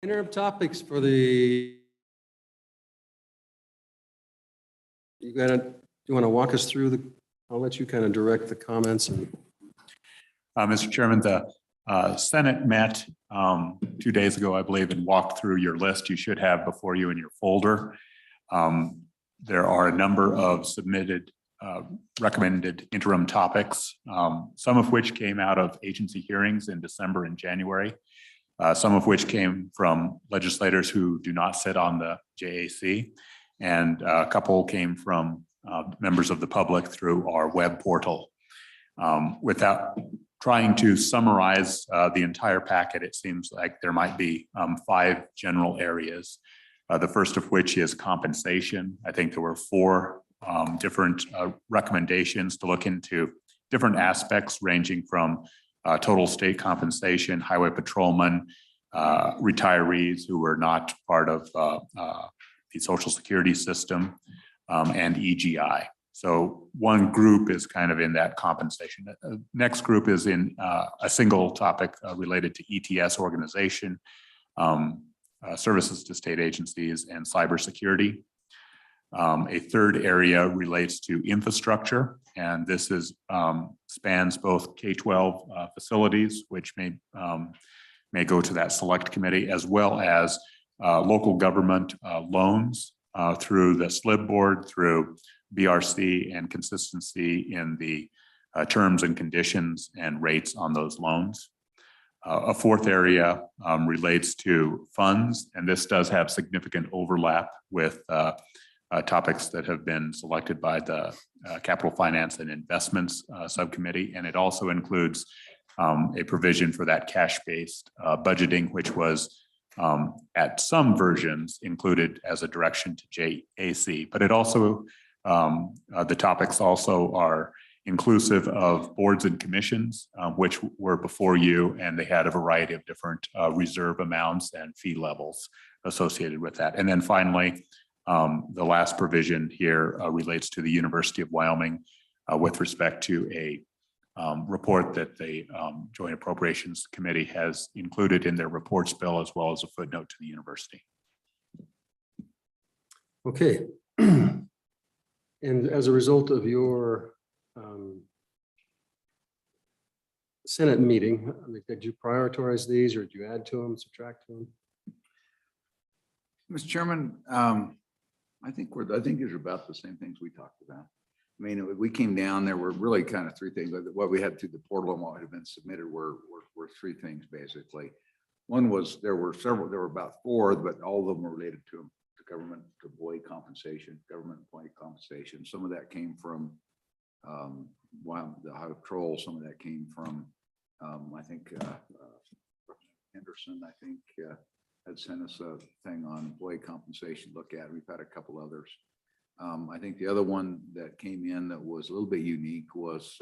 Interim topics for the, you want to walk us through I'll let you kind of direct the comments. And Mr. Chairman, the Senate met 2 days ago, I believe, and walked through your list you should have before you in your folder. There are a number of submitted recommended interim topics, some of which came out of agency hearings in December and January, some of which came from legislators who do not sit on the JAC, and a couple came from members of the public through our web portal. Without trying to summarize the entire packet, it seems like there might be 5 general areas. The first of which is compensation. I think there were 4 different recommendations to look into different aspects ranging from total state compensation, highway patrolmen, retirees who were not part of the Social Security system, and EGI. So one group is kind of in that compensation. Next group is in a single topic related to ETS organization, services to state agencies, and cybersecurity. A third area relates to infrastructure, and this is spans both K-12 facilities, which may go to that select committee, as well as local government loans through the SLIB board, through BRC, and consistency in the terms and conditions and rates on those loans. A fourth area relates to funds, and this does have significant overlap with topics that have been selected by the Capital Finance and Investments Subcommittee, and it also includes a provision for that cash-based budgeting, which was at some versions included as a direction to JAC, but it also, the topics also are inclusive of boards and commissions, which were before you, and they had a variety of different reserve amounts and fee levels associated with that. And then finally, the last provision here relates to the University of Wyoming with respect to a report that the Joint Appropriations Committee has included in their reports bill, as well as a footnote to the university. okay. And as a result of your Senate meeting, did you prioritize these, or did you add to them, subtract to them? Mr. Chairman, I think these are about the same things we talked about. I mean, we came down, there were really kind of 3 things. What we had through the portal and what had been submitted were 3 things, basically. One was there were about 4, but all of them were related to government employee compensation, government employee compensation. Some of that came from the Highway Patrol, some of that came from, I think, Henderson, I think, had sent us a thing on employee compensation to look at. We've had a couple others. I think the other one that came in that was a little bit unique was,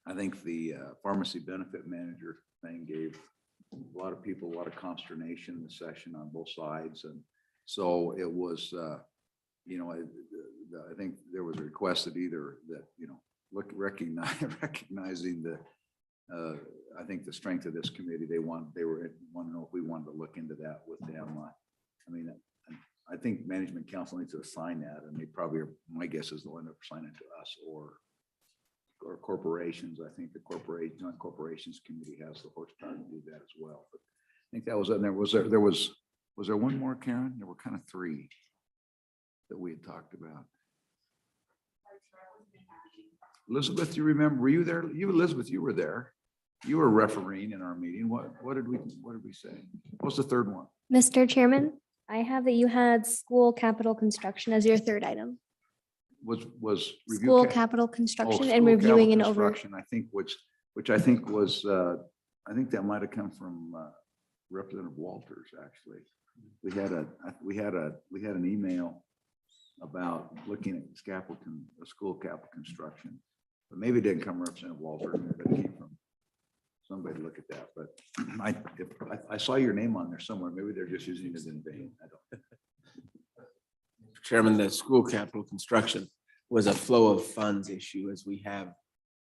I think the pharmacy benefit manager thing gave a lot of people a lot of consternation in the session on both sides. And so it was, you know, I think there was a request that either that, you know, recognizing the, I think the strength of this committee, they want to know if we wanted to look into that with them. I mean, I think management council needs to assign that, and they probably are, my guess is they'll end up assigning it to us or corporations. I think the Joint Corporations Committee has the horsepower to do that as well. But I think that was in there. Was there one more, Karen? There were kind of 3 that we had talked about. Elizabeth, you remember? Were you there? You, Elizabeth, you were there. You were refereeing in our meeting. What did we say? What's the 3rd one? Mr. Chairman, I have that you had school capital construction as your 3rd item. Was review School capital construction and school reviewing capital and over. construction, I think, which I think was, I think that might have come from Representative Walters. Actually, we had an email about looking at school capital construction, but maybe it didn't come from Representative Walters. Maybe it came from somebody to look at that. But I saw your name on there somewhere. Maybe they're just using it in vain. I don't. Chairman, the school capital construction was a flow of funds issue, as we have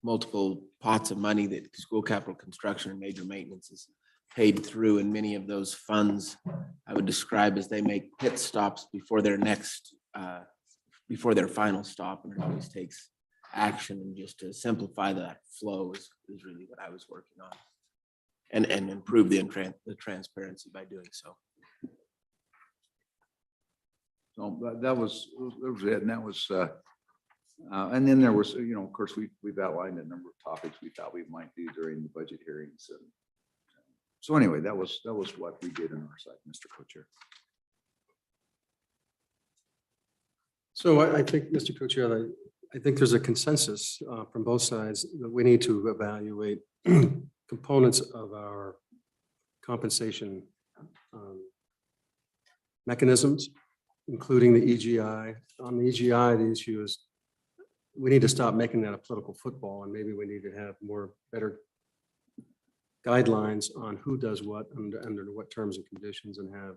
multiple pots of money that school capital construction and major maintenance is paid through, and many of those funds I would describe as they make pit stops before their next, before their final stop, and it always takes action, and just to simplify that flow is really what I was working on. And improve the transparency by doing so. So that was it, and that was, and then there was, of course, we've outlined a number of topics we thought we might do during the budget hearings. And so anyway, that was what we did on our side, Mr. Co-Chair. So I think, Mr. Co-Chair, I think there's a consensus from both sides that we need to evaluate components of our compensation mechanisms, including the EGI. On the EGI, the issue is we need to stop making that a political football, and maybe we need to have better guidelines on who does what under what terms and conditions, and have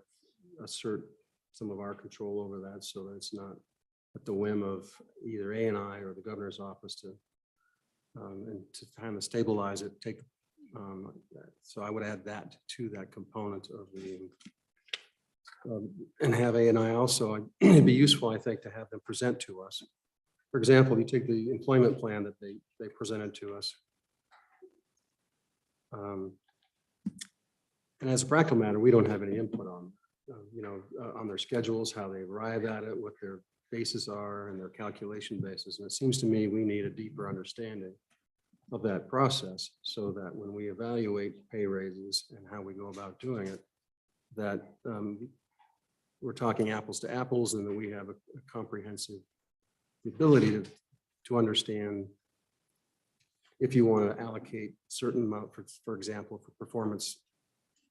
assert some of our control over that, so that it's not at the whim of either A&I or the governor's office to and to kind of stabilize it. So I would add that to that component of the and have A&I also. It'd be useful, I think, to have them present to us. For example, you take the employment plan that they presented to us. And as a practical matter, we don't have any input on, on their schedules, how they arrive at it, what their bases are and their calculation basis. And it seems to me we need a deeper understanding of that process, so that when we evaluate pay raises and how we go about doing it, that we're talking apples to apples, and that we have a comprehensive ability to understand if you want to allocate certain amount, for example, for performance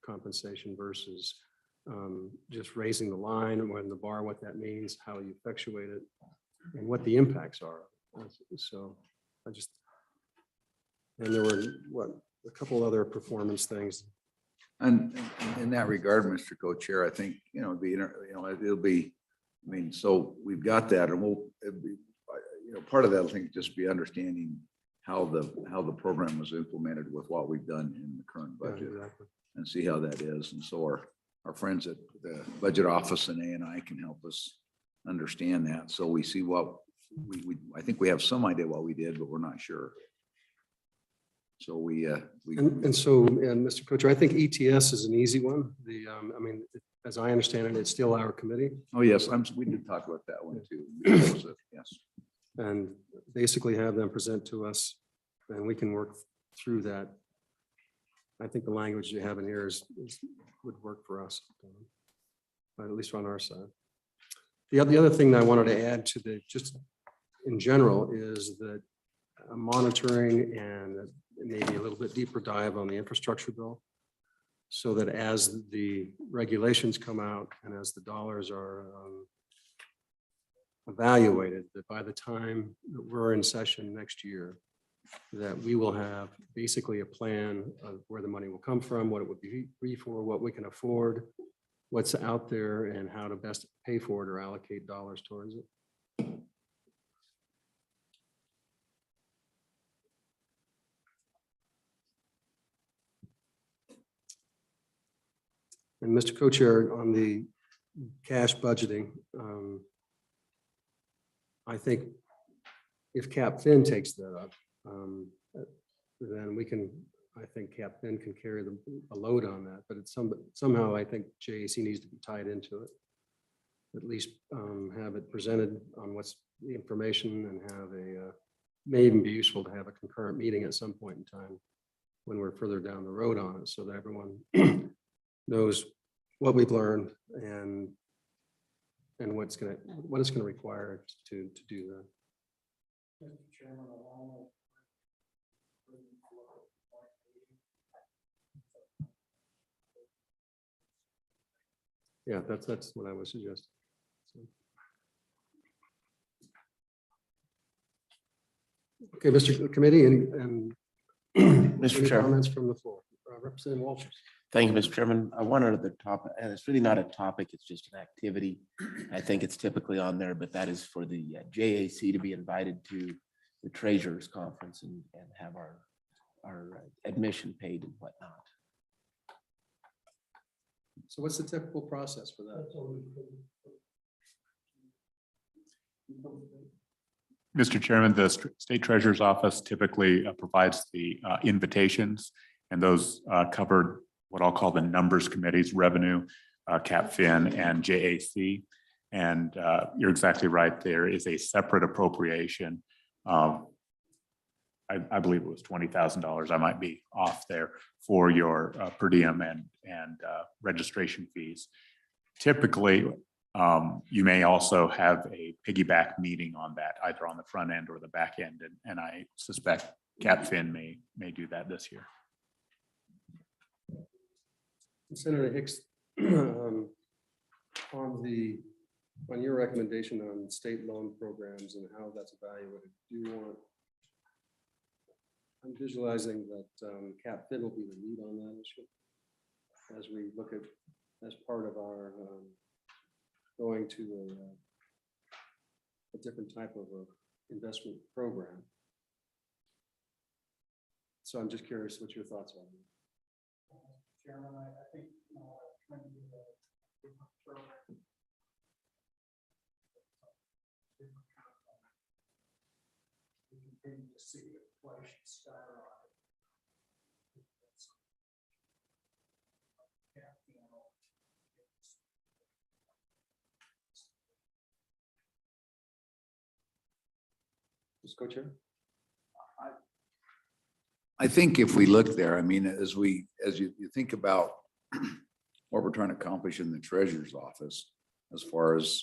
compensation versus just raising the line and the bar, what that means, how you effectuate it, and what the impacts are. So and there were a couple other performance things. And in that regard, Mr. Co-Chair, I think, it'll be, so we've got that, and it'd be, part of that, I think, just be understanding how the program was implemented with what we've done in the current budget, Exactly. and see how that is. And so our friends at the budget office and A&I can help us understand that. So we see what I think we have some idea what we did, but we're not sure. So and Mr. Co-Chair, I think ETS is an easy one. As I understand it, it's still our committee. Oh, yes, we did talk about that one too. Yes. And basically have them present to us, and we can work through that. I think the language you have in here would work for us, at least on our side. The other thing that I wanted to add to just in general is that monitoring and maybe a little bit deeper dive on the infrastructure bill, so that as the regulations come out and as the dollars are evaluated, that by the time that we're in session next year, that we will have basically a plan of where the money will come from, what it would be for, what we can afford, what's out there, and how to best pay for it or allocate dollars towards it. And Mr. Co-Chair, on the cash budgeting, I think if CapFin takes that up, then we can, I think CapFin can carry the load on that, but it's somehow I think JAC needs to be tied into it. At least have it presented on what's the information, and have may even be useful to have a concurrent meeting at some point in time when we're further down the road on it, so that everyone knows what we've learned and what it's going to require to do that. Yeah, that's what I would suggest. So. Okay, Mr. Committee, and Mr. any Chair. comments from the floor. Representative Walters. Thank you, Mr. Chairman. One other topic, and it's really not a topic, it's just an activity. I think it's typically on there, but that is for the JAC to be invited to the Treasurers Conference and have our admission paid and whatnot. So what's the typical process for that? Mr. Chairman, the State Treasurer's Office typically provides the invitations, and those cover what I'll call the numbers committees, revenue, CapFin, and JAC. And you're exactly right. There is a separate appropriation. I believe it was $20,000. I might be off there for your per diem and registration fees. Typically, you may also have a piggyback meeting on that, either on the front end or the back end, and I suspect CapFin may do that this year. Senator Hicks, on your recommendation on state loan programs and how that's evaluated, do you want? I'm visualizing that CapFin will be the lead on that issue as we look at as part of our going to a different type of investment program. So I'm just curious what your thoughts are. Chairman, I think, trying to do a different program. We continue to see inflation skyrocket. Just co-chair. I think if we look there, I mean, as you think about what we're trying to accomplish in the treasurer's office, as far as,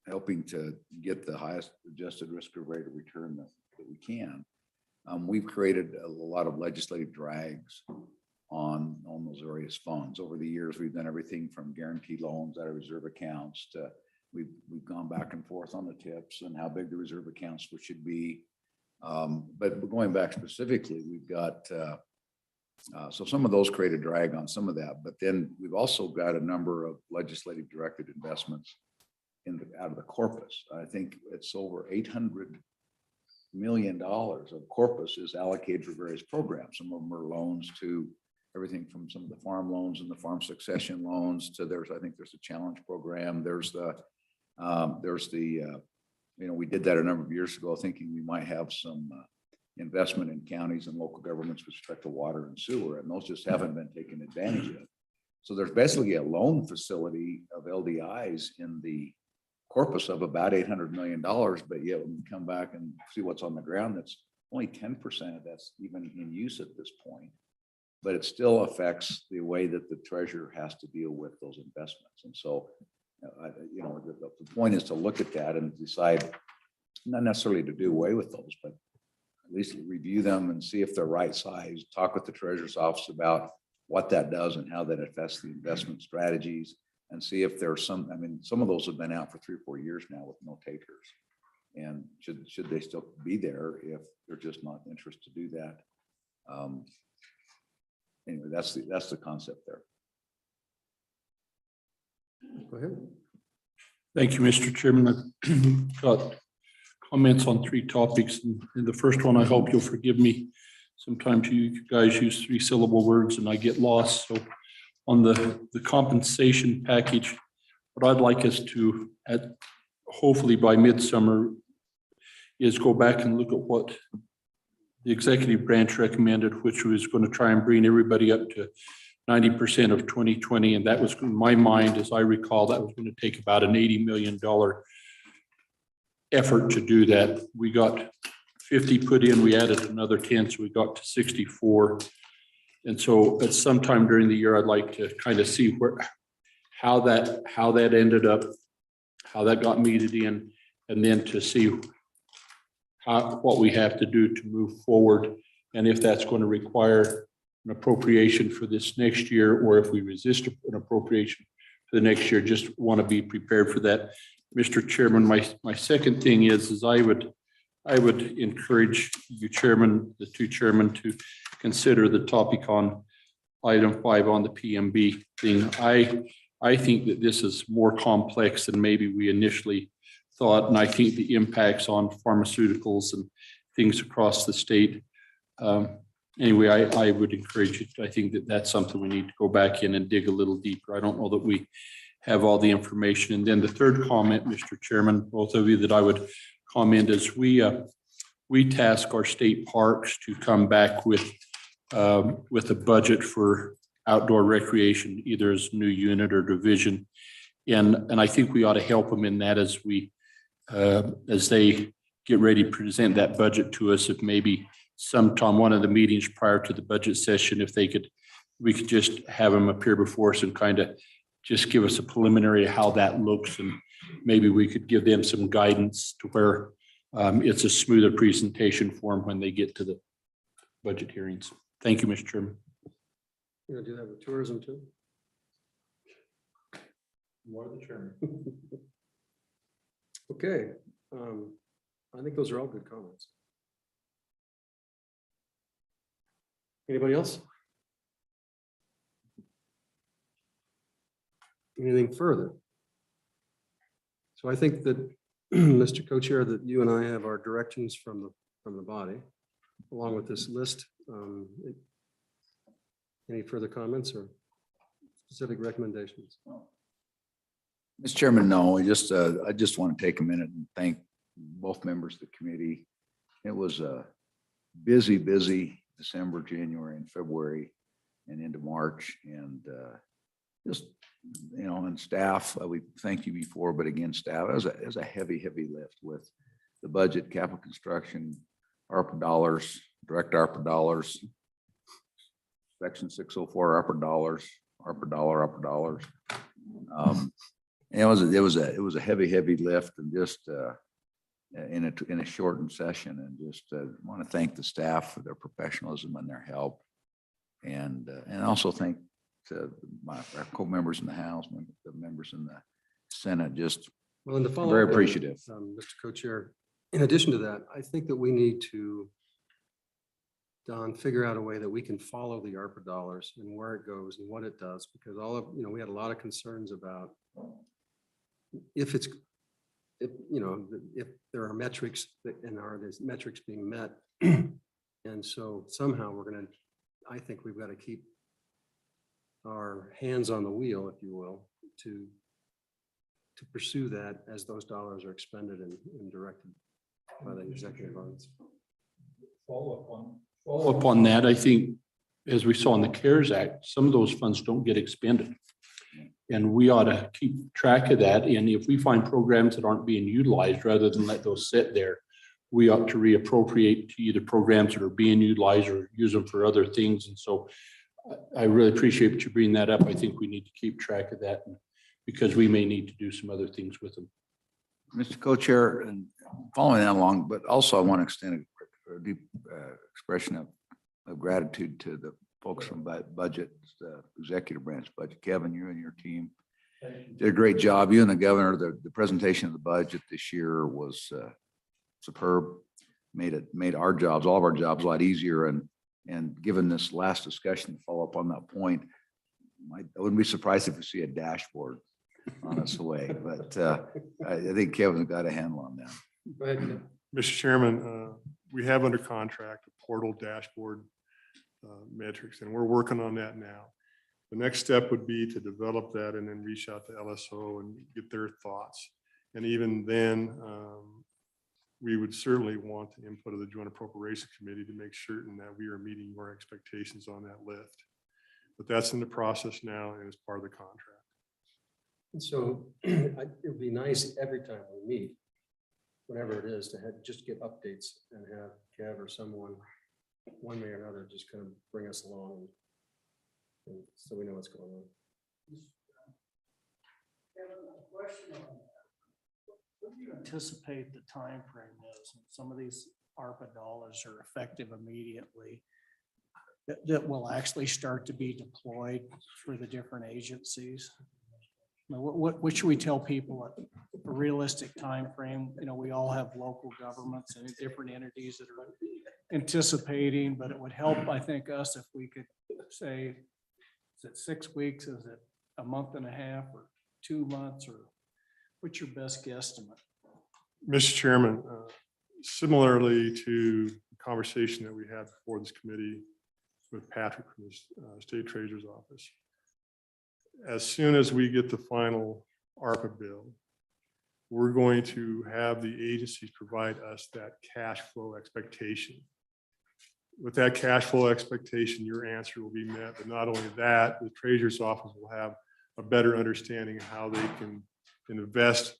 helping to get the highest adjusted risk rate of return that we can, we've created a lot of legislative drags on those various funds. Over the years, we've done everything from guaranteed loans out of reserve accounts to we've gone back and forth on the tips and how big the reserve accounts should be. But going back specifically, we've got, so some of those create a drag on some of that, but then we've also got a number of legislative directed investments out of the corpus. I think it's over $800 million of corpus is allocated for various programs. Some of them are loans to everything from some of the farm loans and the farm succession loans to I think there's a challenge program. There's the we did that a number of years ago, thinking we might have some investment in counties and local governments with respect to water and sewer, and those just haven't been taken advantage of. So there's basically a loan facility of LDIs in the corpus of about $800 million, but yet when we come back and see what's on the ground, that's only 10% of that's even in use at this point. But it still affects the way that the treasurer has to deal with those investments. And so the point is to look at that and decide, not necessarily to do away with those, but at least review them and see if they're right size. Talk with the treasurer's office about what that does and how that affects the investment strategies, and see if there's some of those have been out for 3 or 4 years now with no takers. And should they still be there if they're just not interested to do that? Anyway, that's the concept there. Go ahead. Thank you, Mr. Chairman. I've got comments on 3 topics. And the first one, I hope you'll forgive me. Sometimes you guys use 3-syllable words and I get lost. So on the compensation package, what I'd like us to, hopefully by midsummer, is go back and look at what the executive branch recommended, which was going to try and bring everybody up to 90% of 2020. And that was, in my mind, as I recall, that was going to take about an $80 million effort to do that. We got 50 put in, we added another 10, so we got to 64. And so at some time during the year, I'd like to kind of see how that ended up, how that got meted in, and then to see what we have to do to move forward, and if that's going to require an appropriation for this next year, or if we resist an appropriation for the next year. Just want to be prepared for that. Mr. Chairman, my second thing is I would encourage you, Chairman, the 2 chairmen, to consider the topic on item 5 on the PMB thing. I think that this is more complex than maybe we initially thought, and I think the impacts on pharmaceuticals and things across the state anyway, I would encourage you. I think that that's something we need to go back in and dig a little deeper. I don't know that we have all the information. And then the third comment, Mr. Chairman, both of you, that I would comment is we task our state parks to come back with a budget for outdoor recreation, either as new unit or division. And I think we ought to help them in that as they get ready to present that budget to us. If maybe sometime one of the meetings prior to the budget session, if we could just have them appear before us and kind of just give us a preliminary of how that looks, and maybe we could give them some guidance to where it's a smoother presentation for them when they get to the budget hearings. Thank you, Mr. Chairman. You gonna do that with tourism too? More the chairman. Okay, I think those are all good comments. Anybody else? Anything further? So I think that, Mr. Co-Chair, that you and I have our directions from the body, along with this list. Any further comments or specific recommendations? Mr. Chairman, no, I just want to take a minute and thank both members of the committee. It was a busy December, January, and February, and into March, and just, and staff, we thanked you before, but again, staff, it was a heavy lift with the budget, capital construction, ARPA dollars, direct ARPA dollars, Section 604 ARPA dollars, ARPA dollars. It was a heavy lift, and just in a shortened session, and just want to thank the staff for their professionalism and their help, and also thank our co-members in the House, the members in the Senate. Just Well, and to follow very up on, appreciative. Mr. Co-Chair, in addition to that, I think that we need to, Don, figure out a way that we can follow the ARPA dollars and where it goes and what it does, because we had a lot of concerns about if there are metrics and are these metrics being met. And so somehow I think we've got to keep our hands on the wheel, if you will, to pursue that as those dollars are expended and directed by the executive funds. Follow up on that, I think, as we saw in the CARES Act, some of those funds don't get expended. And we ought to keep track of that. And if we find programs that aren't being utilized, rather than let those sit there, we ought to reappropriate to either programs that are being utilized or use them for other things. And so I really appreciate you bringing that up. I think we need to keep track of that, because we may need to do some other things with them. Mr. Co-Chair, and following that along, but also I want to extend a deep expression of gratitude to the folks from budget, executive branch budget. Kevin, you and your team did a great job. You and the governor, the presentation of the budget this year was superb. Made our jobs, all of our jobs, a lot easier. And given this last discussion, to follow up on that point, I wouldn't be surprised if we see a dashboard on its way. But I think Kevin's got a handle on that. Go ahead, Ken. Mr. Chairman, we have under contract a portal dashboard metrics, and we're working on that now. The next step would be to develop that and then reach out to LSO and get their thoughts. And even then, we would certainly want the input of the Joint Appropriations Committee to make certain that we are meeting your expectations on that lift. But that's in the process now and is part of the contract. And so it would be nice every time we meet, whatever it is, to just get updates and have Kev or someone, one way or another, just kind of bring us along and so we know what's going on. Kevin, a question on that. What do you anticipate the time frame is? Some of these ARPA dollars are effective immediately. That will actually start to be deployed for the different agencies. Now, what should we tell people a realistic time frame? We all have local governments and different entities that are anticipating, but it would help, I think, us if we could say, is it 6 weeks? Is it a month and a half or 2 months, or what's your best guesstimate? Mr. Chairman, similarly to the conversation that we had before this committee with Patrick from the State Treasurer's Office. As soon as we get the final ARPA bill, we're going to have the agencies provide us that cash flow expectation. With that cash flow expectation, your answer will be met, but not only that, the Treasurer's Office will have a better understanding of how they can invest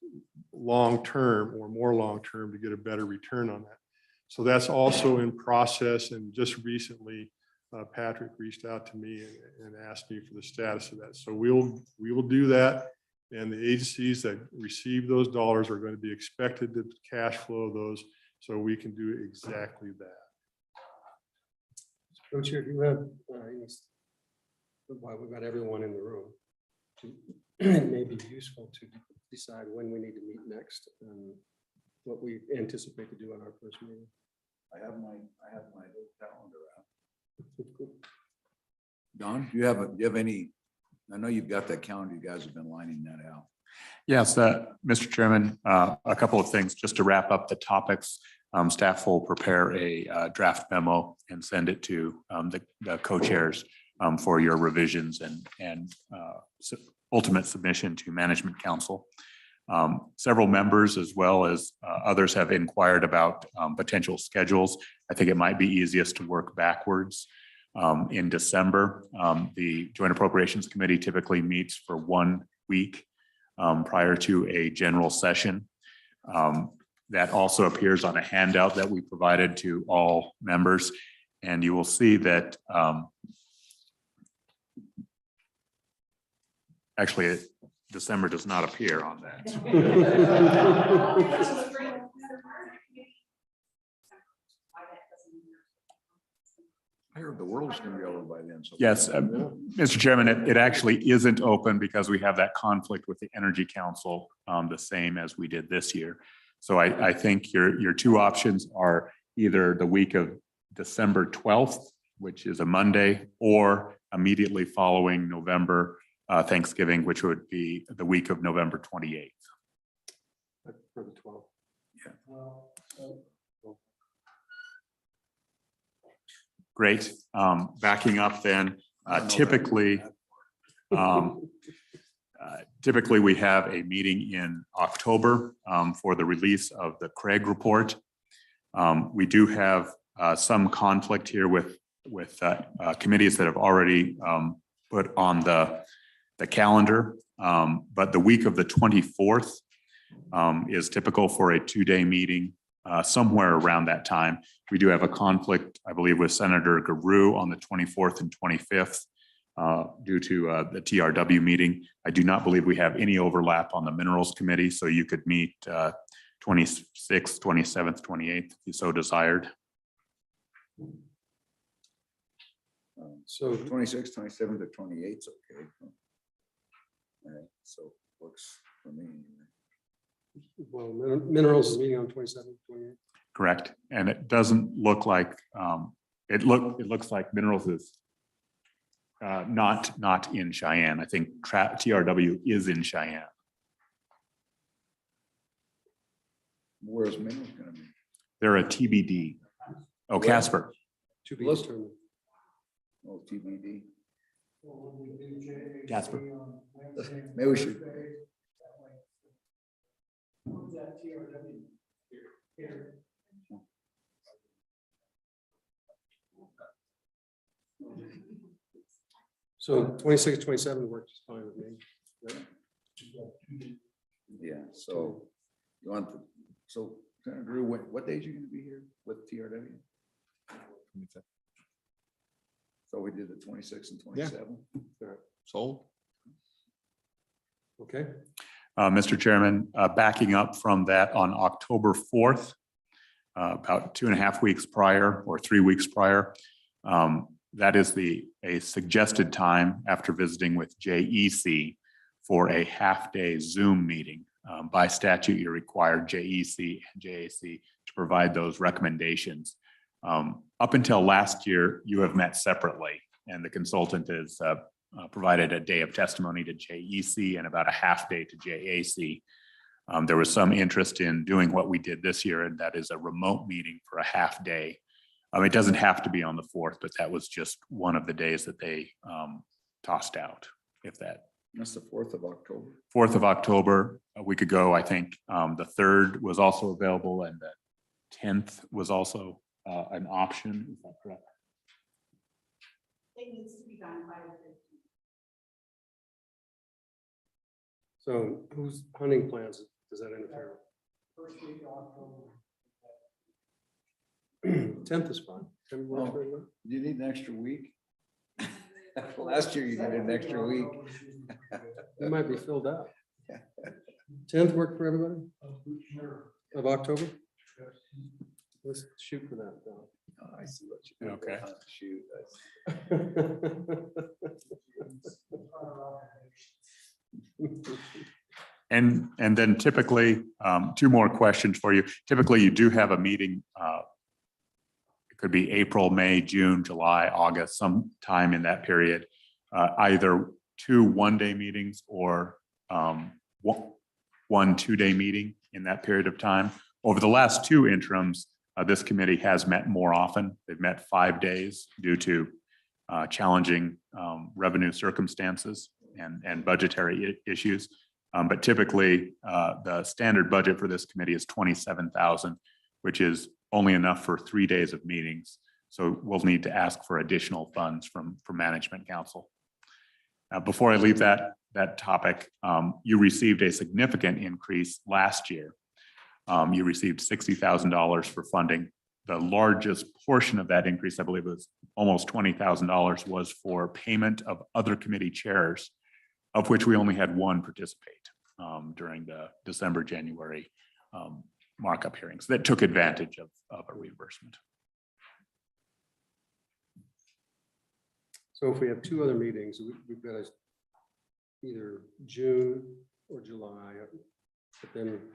long-term or more long-term to get a better return on that. So that's also in process, and just recently, Patrick reached out to me and asked me for the status of that. So we will do that, and the agencies that receive those dollars are going to be expected to cash flow those, so we can do exactly that. Co-chair, do you have, while we've got everyone in the room, it may be useful to decide when we need to meet next and what we anticipate to do on our first meeting. I have my calendar out. Don, do you have any, I know you've got that calendar, you guys have been lining that out. Yes, Mr. Chairman, a couple of things just to wrap up the topics. Staff will prepare a draft memo and send it to the co-chairs for your revisions and ultimate submission to Management Council. Several members as well as others have inquired about potential schedules. I think it might be easiest to work backwards. In December, the Joint Appropriations Committee typically meets for 1 week prior to a general session. That also appears on a handout that we provided to all members. And you will see that actually December does not appear on that. I heard the world's gonna be over by then. So Yes, Mr. Chairman, it actually isn't open because we have that conflict with the Energy Council, the same as we did this year. So I think your two options are either the week of December 12th, which is a Monday, or immediately following November Thanksgiving, which would be the week of November 28th. For the 12th. Great. Backing up then, typically we have a meeting in October for the release of the Craig report. We do have some conflict here with committees that have already put on the calendar, but the week of the 24th is typical for a 2-day meeting. Somewhere around that time. We do have a conflict, I believe, with Senator Garou on the 24th and 25th due to the TRW meeting. I do not believe we have any overlap on the Minerals Committee, so you could meet 26th, 27th, 28th, if you so desired. So 26, 27 to 28 is okay. All right, so works for me. Well, Minerals is meeting on 27th, 28th. Correct. And it doesn't look like, it looks like Minerals is not in Cheyenne. I think TRW is in Cheyenne. Where's Minerals gonna be? They're a TBD. Oh, Casper. To be Let's- determined. Oh, TBD. Casper. Maybe we should. So 26, 27 works fine with me. Yeah, so you want to, so Senator Drew, what days are you gonna be here with TRW? So we did the 26 and 27. Sold. Okay. Mr. Chairman, backing up from that on October 4th, about 2.5 weeks prior or 3 weeks prior, that is a suggested time after visiting with JEC for a half-day Zoom meeting. By statute, you're required JEC and JAC to provide those recommendations. Up until last year, you have met separately, and the consultant has provided a day of testimony to JEC and about a half day to JAC. There was some interest in doing what we did this year, and that is a remote meeting for a half day It doesn't have to be on the 4th, but that was just one of the days that they tossed out, if that. That's the 4th of October. 4th of October, a week ago, I think. The 3rd was also available and the 10th was also an option. Is that correct? It needs to be done by the 15th. So whose hunting plans does that interfere? First week of October. 10th is fine. 10th works very well. Do you need an extra week? Last year you needed an extra week. We might be filled out. 10th work for everybody of October? Let's shoot for that. Oh, I see what you. Okay. Shoot. And then typically, 2 more questions for you. Typically, you do have a meeting. It could be April, May, June, July, August, sometime in that period. Either 2 one-day meetings or 1 two-day meeting in that period of time. Over the last 2 interims, this committee has met more often. They've met 5 days due to challenging revenue circumstances and budgetary issues. But typically, the standard budget for this committee is $27,000, which is only enough for 3 days of meetings. So we'll need to ask for additional funds from management council. Before I leave that topic, you received a significant increase last year. You received $60,000 for funding. The largest portion of that increase, I believe, was almost $20,000, was for payment of other committee chairs, of which we only had 1 participate during the December, January markup hearings that took advantage of a reimbursement. So if we have 2 other meetings, we've got either June or July, but then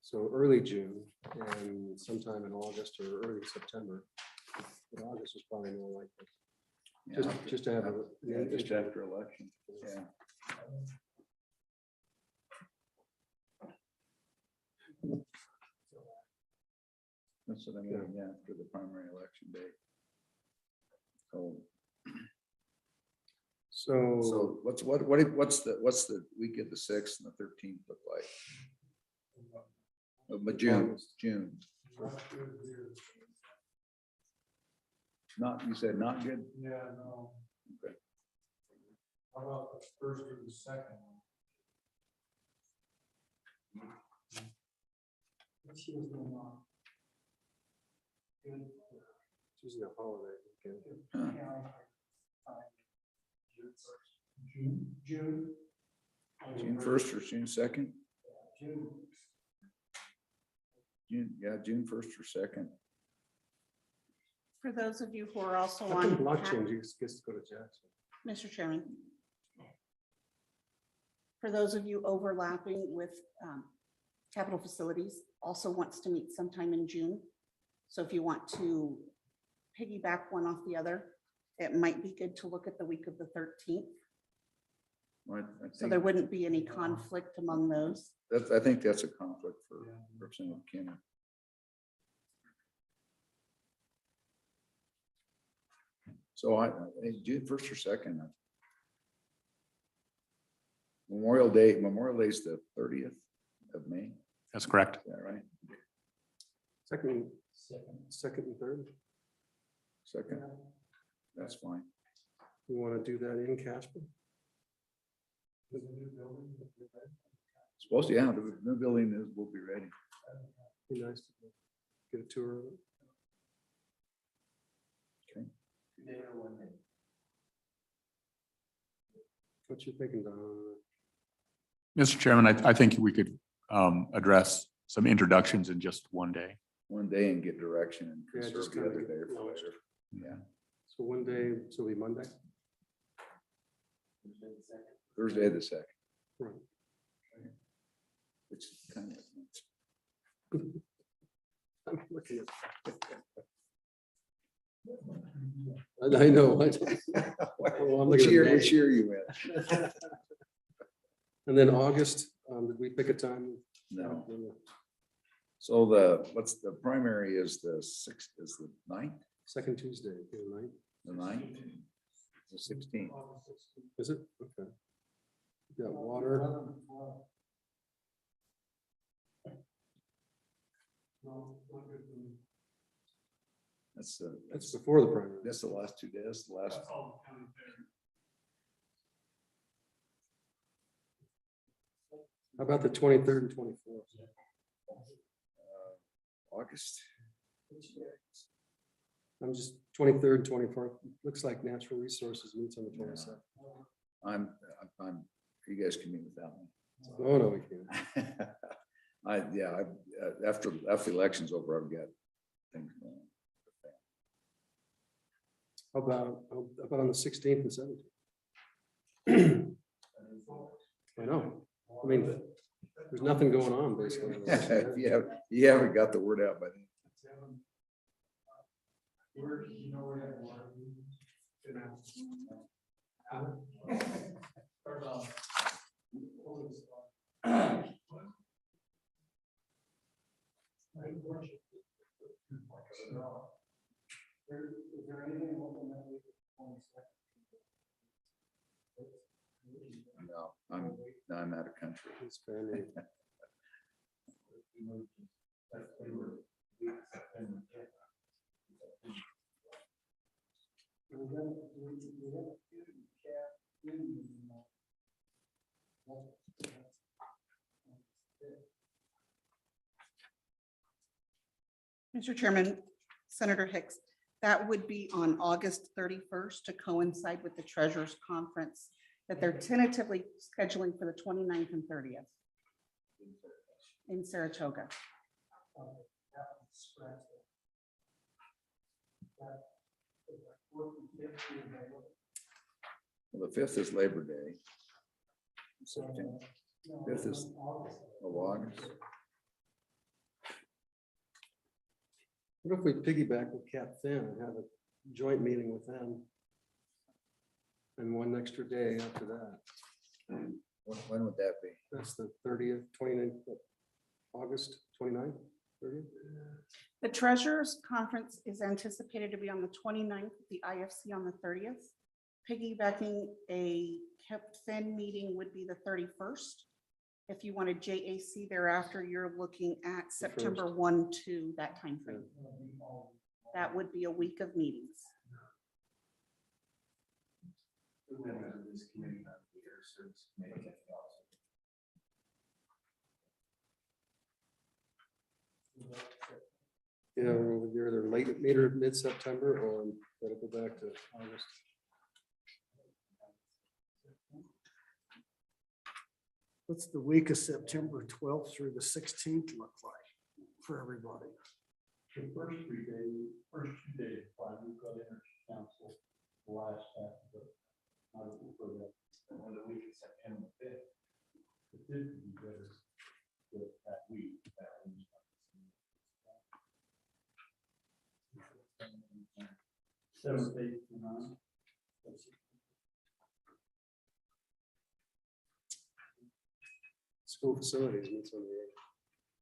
so early June and sometime in August or early September. But August is probably more likely. Just to have a. Yeah, just after election. Yeah. That's what I mean, yeah, after the primary election date. So what's the week of the 6th and the 13th look like? But June. Not, you said not good? Yeah, no. Okay. How about the first or the second? It's Usually a holiday weekend. June. June 1st or June 2nd? June. June 1st or 2nd. For those of you who are also How come on, blockchain gets to go to Jackson? Mr. Chairman. For those of you overlapping with capital facilities, also wants to meet sometime in June. So if you want to piggyback one off the other, it might be good to look at the week of the 13th. So there wouldn't be any conflict among those. I think that's a conflict for Representative Kenny. So I June 1st or 2nd. Memorial Day is the 30th of May. That's correct. Is that right? Second and third. Second. That's fine. You want to do that in Casper? Supposed to, yeah, the new building will be ready. Be nice to get a tour of it. Okay. What you thinking, Don? Mr. Chairman, I think we could address some introductions in just 1 day. One day and get direction and Yeah, conserve just the kinda other get day for launched. later. Yeah, So 1 day, so it'll be Monday? Thursday the 2nd, Right. which is kind of. I'm looking at. I know. Well, I'm looking at May. Which year you in? And then August, did we pick a time? No. So what's the primary is the 9th, Second Tuesday, June 9th. the 9th, the 16th. Is it? Okay. You got water. That's before the primary. That's the last 2 days, the last. How about the 23rd and 24th? August. I'm just 23rd and 24th. Looks like natural resources meets on the 27th. I'm, you guys can meet without me. Oh, no, we can't. After the election's over, I've got things going. How about on the 16th and 17th? I know. I mean, there's nothing going on basically. Yeah, you haven't got the word out by then. No, I'm out of country. It's fairly- Mr. Chairman, Senator Hicks, that would be on August 31st to coincide with the Treasurers Conference that they're tentatively scheduling for the 29th and 30th in Saratoga. Well, the 5th is Labor Day. September. 5th is of August. What if we piggyback with Cap Fin and have a joint meeting with them? And one extra day after that. When would that be? That's the 30th, 29th, August 29th, 30th. The Treasurers Conference is anticipated to be on the 29th, the IFC on the 30th. Piggybacking a CAPFIN meeting would be the 31st. If you wanted JAC thereafter, you're looking at September 1 to that time frame. That would be a week of meetings. Yeah, we're either later mid-September or gotta go back to August. What's the week of September 12th through the 16th look like for everybody? The first 3 days, first 2 days, we've got energy council, the last half of the. For the week of September 5th. It did be better that week. 7th, 8th, and 9th. School facilities meets on the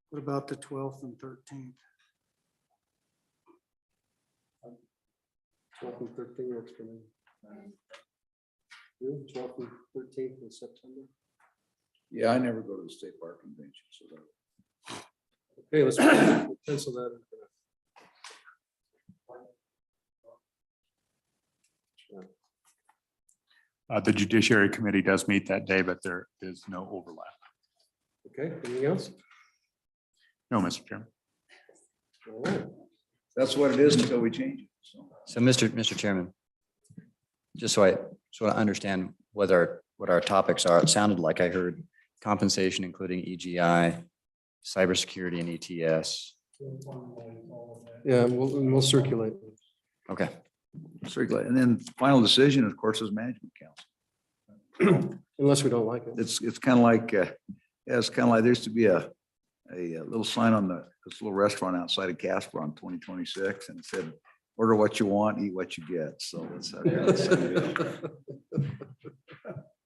What about the 12th and 13th? 12th and 13th works for me. 12th and 13th of September. Yeah, I never go to the state park convention, so that. Okay, let's pencil that in. The Judiciary Committee does meet that day, but there is no overlap. Okay, anything else? No, Mr. Chairman. All right. That's what it is until we change it. So, Mr. Chairman, just so I understand what our topics are, it sounded like I heard compensation, including EGI, cybersecurity and ETS. Yeah, we'll circulate. Okay. Circulate, and then final decision, of course, is management council. Unless we don't like it. It's kind of like, yeah, it's kind of like, there used to be a little sign on this little restaurant outside of Casper on 2026, and it said, order what you want, eat what you get. So that's how.